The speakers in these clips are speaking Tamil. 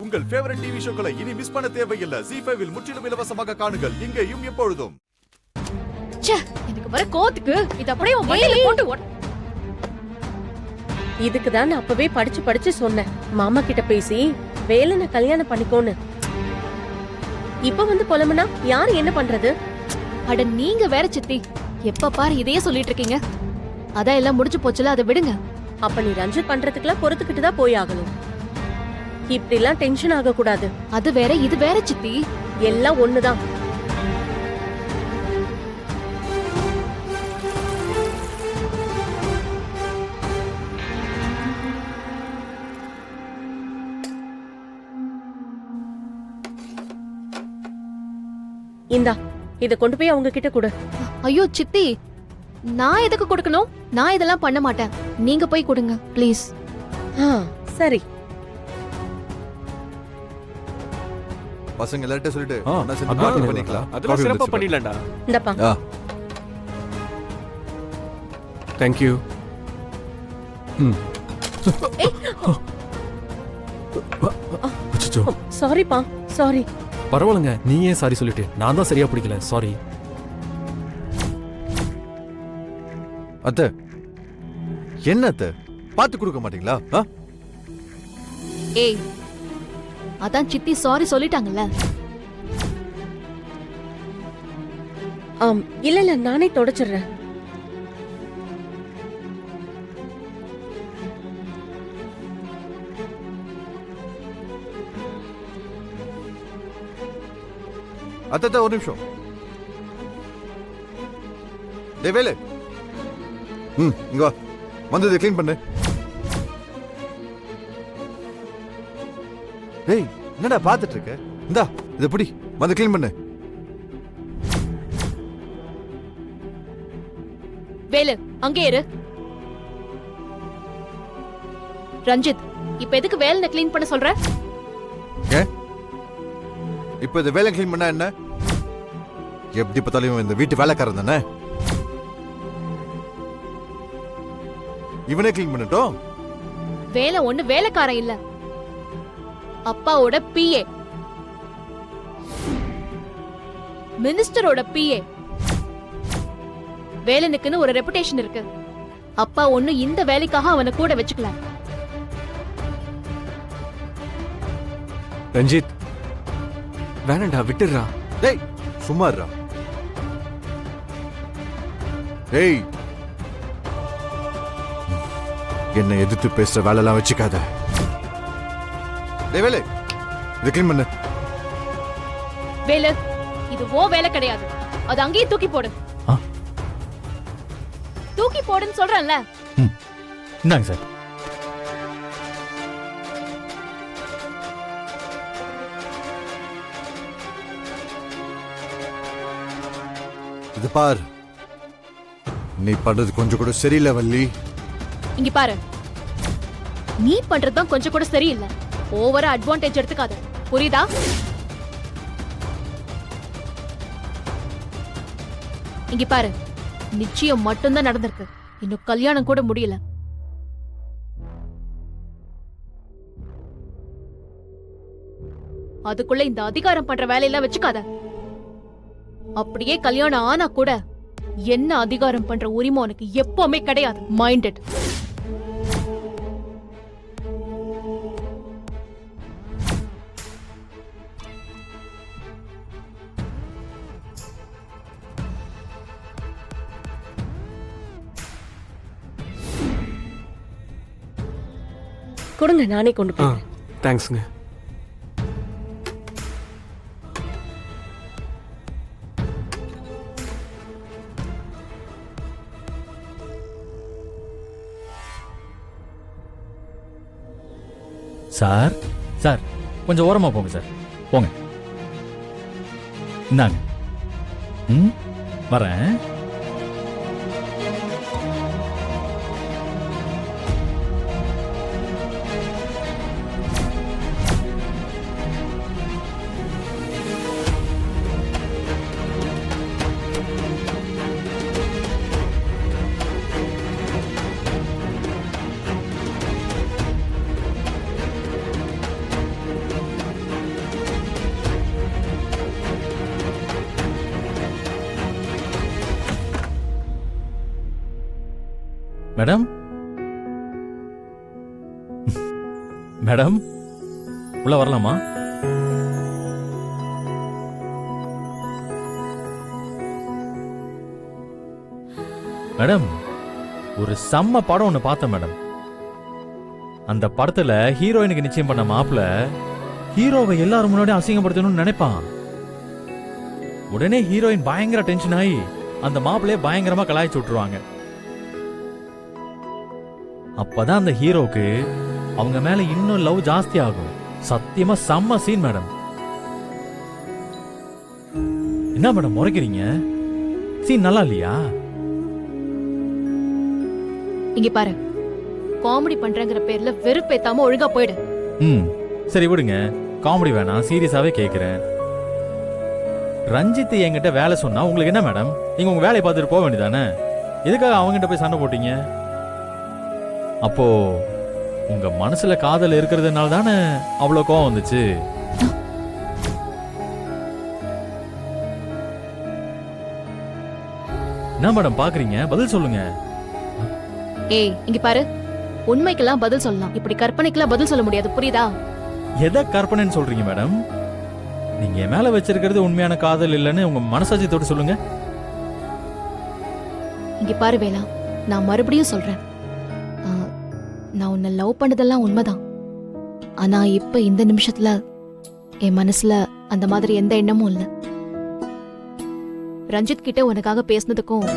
உங்கள் ஃபேவரட் டிவி ஷோக்களை இனி மிஸ் பண்ண தேவையில்லை. ZEE5 இல் முற்றிலும் இலவசமாக காணுங்கள். இங்கேயும் எப்பொழுதும். எனக்கு வர கோத்துக்கு இது அப்படியே உன் மண்டையில போட்டு இதுக்கு தான் நான் அப்பவே படிச்சு படிச்சு சொன்னேன், மாமா கிட்ட பேசி வேலனை கல்யாணம் பண்ணிக்கோன்னு. இப்ப வந்து புலம்புனா யாரு என்ன பண்றது? அட நீங்க வேற சித்தி, எப்ப பாரு இதையே சொல்லிட்டு இருக்கீங்க. அதான் எல்லாம் முடிஞ்சு போச்சுல, அதை விடுங்க. அப்ப நீ ரஞ்சித் பண்றதுக்குலாம் பொறுத்துக்கிட்டு தான் போய் ஆகணும். இப்படி எல்லாம் டென்ஷன் ஆக கூடாது. அது வேற இது வேற சித்தி, எல்லாம் ஒண்ணுதான். இந்தா, இத கொண்டு போய் அவங்க கிட்ட கொடு. ஐயோ சித்தி, நான் எதுக்கு கொடுக்கணும்? நான் இதெல்லாம் பண்ண மாட்டேன். நீங்க போய் கொடுங்க ப்ளீஸ். சரி. பசங்க எல்லார்ட்ட சொல்லிட்டு பண்ணிக்கலாம். அதெல்லாம் சிறப்பா பண்ணிடலாம்டா. இந்தப்பா. Thank you. சாரிப்பா, சாரி. பரவாயில்லைங்க, நீ ஏன் சாரி சொல்லிட்டு? நான் தான் சரியா பிடிக்கல, சாரி. அத்தை, என்ன அத்தை, பார்த்து கொடுக்க மாட்டீங்களா? ஏய், அதான் சித்தி சாரி சொல்லிட்டாங்கல்ல. இல்ல இல்ல, நானே தொடச்சிடுறேன். அத்தை ஒரு நிமிஷம். வேலு, இங்க வா, வந்து இதை க்ளீன் பண்ணு. டேய், என்னடா பார்த்துட்டு இருக்க? இந்தா இதை பிடி, வந்து க்ளீன் பண்ணு. வேலு, அங்கே இரு. ரஞ்சித், இப்ப எதுக்கு வேலனை க்ளீன் பண்ண சொல்ற? இப்ப இந்த வேலை க்ளீன் பண்ணா என்ன? எப்படி பார்த்தாலும் இந்த வீட்டு வேலைக்காரன் தானே, இவனே க்ளீன் பண்ணட்டும். வேலை ஒண்ணு வேலைக்காரன் இல்ல, அப்பாவோட பிஏ, மினிஸ்டரோட பிஏ. வேலனுக்குன்னு ஒரு ரெப்புடேஷன் இருக்கு. அப்பா ஒண்ணு இந்த வேலைக்காக அவனை கூட வச்சுக்கல. ரஞ்சித், வேணாண்டா, விட்டுடுறா. டேய் சும்மா இருடா. டேய், என்னை எதிர்த்து பேசுற வேலைலாம் வச்சுக்காத. டேய் வேலு, இதை க்ளீன் பண்ணு. வேலு, இது ஓ வேலை கிடையாது. அது அங்கேயே தூக்கி போடு. தூக்கி போடுன்னு சொல்றேன்ல. இந்தாங்க சார். இது பார், நீ பண்றது கொஞ்சம் கூட சரியில்லை வள்ளி. இங்க பாரு, நீ பண்றதுதான் கொஞ்சம் கூட சரியில்லை. ஓவரா அட்வான்டேஜ் எடுத்துக்காத, புரியுதா? இங்க பாரு, நிச்சயம் மட்டும்தான் நடந்திருக்கு. இன்னும் கல்யாணம் கூட முடியல. அதுக்குள்ள இந்த அதிகாரம் பண்ற வேலையெல்லாம் வச்சுக்காத. அப்படியே கல்யாணம் ஆனா கூட என்ன அதிகாரம் பண்ற உரிமை உனக்கு எப்பவுமே கிடையாது. மைண்டட். கொடுங்க, நானே கொண்டு போறேன். தேங்க்ஸ்ங்க. சார், சார் கொஞ்சம் ஓரமா போங்க சார், போங்க. இந்தாங்க. வரேன். மேடம் மேடம் உள்ள வரலாமா? மேடம் ஒரு செம்ம படம் ஒண்ணு பார்த்தேன் மேடம். அந்த படத்துல ஹீரோயினுக்கு நிச்சயம் பண்ண மாப்பிள்ள ஹீரோவை எல்லாரும் முன்னாடி அசிங்கப்படுத்தணும்னு நினைப்பான். உடனே ஹீரோயின் பயங்கர டென்ஷன் ஆகி அந்த மாப்பிள்ளைய பயங்கரமா கலாய்ச்சி விட்டுருவாங்க. அப்பதான் அந்த ஹீரோக்கு அவங்க மேல இன்னும் லவ் ஜாஸ்தி ஆகும். சத்தியமா செம்ம சீன் மேடம். என்ன மேடம் முறைக்கிறீங்க? சீன் நல்லா இல்லையா? இங்க பாரு, காமெடி பண்றேங்கிற பேர்ல வெறுப்பேத்தாம ஒழுங்கா போயிடு. சரி விடுங்க, காமெடி வேணாம், சீரியஸாவே கேக்குறேன். ரஞ்சித் என்கிட்ட வேலை சொன்னா உங்களுக்கு என்ன மேடம்? நீங்க உங்க வேலையை பார்த்துட்டு போக வேண்டியதானே? எதுக்காக அவங்ககிட்ட போய் சண்டை போட்டீங்க? அப்போ உங்க மனசுல காதல் இருக்கிறதுனால தானே அவ்வளவு கோவம் வந்துச்சு. என்ன மேடம் பாக்குறீங்க? பதில் சொல்லுங்க. ஏய் இங்க பாரு, உண்மைக்கெல்லாம் பதில் சொல்லலாம், இப்படி கற்பனைக்கெல்லாம் பதில் சொல்ல முடியாது, புரியுதா? எதை கற்பனைன்னு சொல்றீங்க மேடம்? நீங்க என் மேல வச்சிருக்கிறது உண்மையான காதல் இல்லைன்னு உங்க மனசாட்சியத்தோட சொல்லுங்க. இங்க பாரு வேலா, நான் மறுபடியும் சொல்றேன், நான் உன்னை லவ் பண்ணதெல்லாம் உண்மைதான். ஆனா இப்ப இந்த நிமிஷத்துல என் மனசுல அந்த மாதிரி எந்த எண்ணமும் இல்ல. ரஞ்சித் கிட்ட உனக்காக பேசினதுக்கும்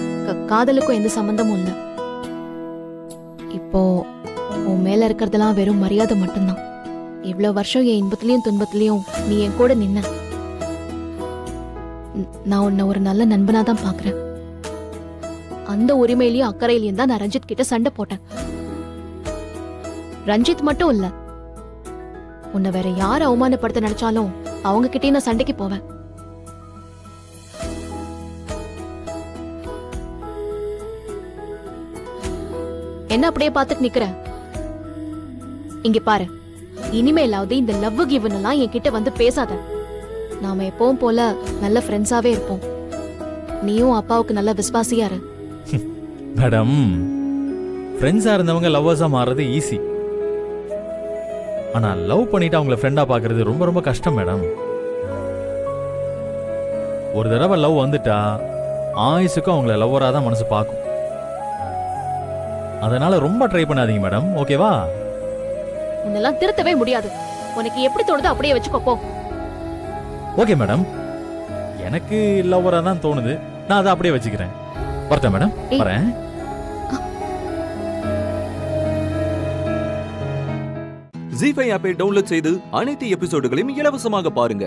காதலுக்கும் எந்த சம்பந்தமும் இல்ல. இப்போ உன் மேல இருக்கிறதெல்லாம் வெறும் மரியாதை மட்டும்தான். இவ்வளவு வருஷம் என் இன்பத்திலயும் துன்பத்திலயும் நீ என் கூட நின்ன. நான் உன்னை ஒரு நல்ல நண்பனா தான் பாக்குறேன். அந்த உரிமையிலயும் அக்கறையிலயும் தான் நான் ரஞ்சித் கிட்ட சண்டை போட்டேன். ரஞ்சித் மட்டும் இல்ல, உன்னை வேற யார் அவமானப்படுத்த நினைச்சாலும் அவங்க கிட்டே நான் சண்டைக்கு போவேன். என்ன அப்படியே பார்த்துட்டு நிக்கிற? இங்க பாரு, இனிமேலாவது இந்த லவ் கிவன் எல்லாம் என்கிட்ட வந்து பேசாத. நாம எப்பவும் போல நல்ல ஃப்ரெண்ட்ஸாவே இருப்போம். நீயும் அப்பாவுக்கு நல்ல விசுவாசியா இரு. மேடம், ஃப்ரெண்ட்ஸா இருந்தவங்க லவ்வர்ஸா மாறுறது ஈஸி. ஆனா லவ் பண்ணிட்டு அவங்கள ஃப்ரெண்டா பாக்குறது ரொம்ப ரொம்ப கஷ்டம் மேடம். ஒரு தடவை லவ் வந்துட்டா ஆயுசுக்கும் அவங்கள லவ்வரா தான் மனசு பார்க்கும். அதனால ரொம்ப ட்ரை பண்ணாதீங்க மேடம், ஓகேவா? உன்னெல்லாம் திருத்தவே முடியாது. உனக்கு எப்படி தோணுதோ அப்படியே வச்சுக்கோ போ. ஓகே மேடம், எனக்கு லவ்வரா தான் தோணுது, நான் அதை அப்படியே வச்சுக்கிறேன். வரட்டேன் மேடம், வரேன். ஜீ5 ஆப்பை டவுன்லோட் செய்து அனைத்து எபிசோடுகளையும் இலவசமாக பாருங்க.